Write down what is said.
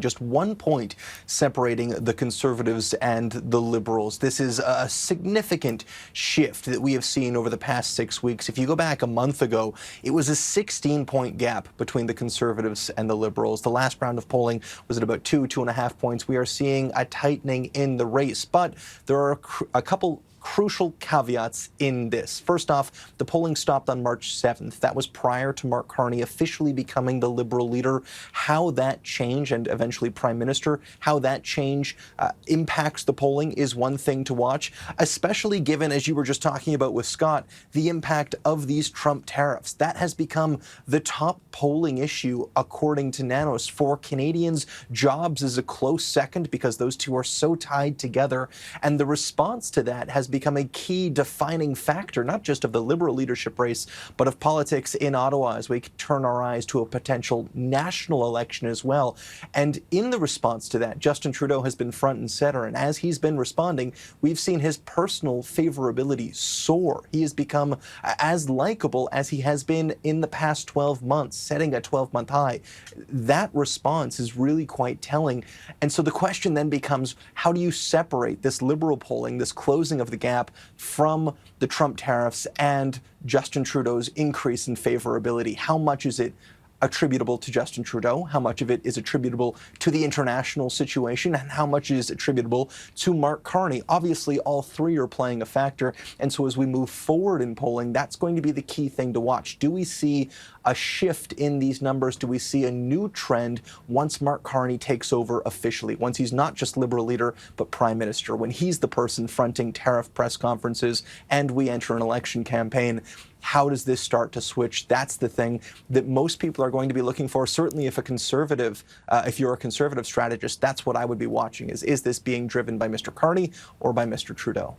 just 1 point separating the Conservatives and the Liberals. This is a significant shift that we have seen over the past 6 weeks. If you go back a month ago, it was a 16-point gap between the Conservatives and the Liberals. The last round of polling was at about 2.5 points. We are seeing a tightening in the race, but there are a couple crucial caveats in this. First off, the polling stopped on March 7th. That was prior to Mark Carney officially becoming the Liberal leader. How that change, and eventually Prime Minister, how that change impacts the polling is one thing to watch, especially given, as you were just talking about with Scott, the impact of these Trump tariffs. That has become the top polling issue, according to Nanos. For Canadians, jobs is a close second because those two are so tied together, and the response to that has become a key defining factor, not just of the Liberal leadership race, but of politics in Ottawa as we turn our eyes to a potential national election as well. And in the response to that, Justin Trudeau has been front and center, and as he's been responding, we've seen his personal favorability soar. He has become as likable as he has been in the past 12 months, setting a 12-month high. That response is really quite telling. And so the question then becomes, how do you separate this Liberal polling, this closing of the gap, from the Trump tariffs and Justin Trudeau's increase in favorability? How much is it attributable to Justin Trudeau? How much of it is attributable to the international situation? And how much is attributable to Mark Carney? Obviously, all three are playing a factor. And so as we move forward in polling, that's going to be the key thing to watch. Do we see a shift in these numbers? Do we see a new trend once Mark Carney takes over officially? Once he's not just Liberal leader, but Prime Minister, when he's the person fronting tariff press conferences and we enter an election campaign? How does this start to switch? That's the thing that most people are going to be looking for. Certainly if if you're a Conservative strategist, that's what I would be watching. Is this being driven by Mr. Carney or by Mr. Trudeau?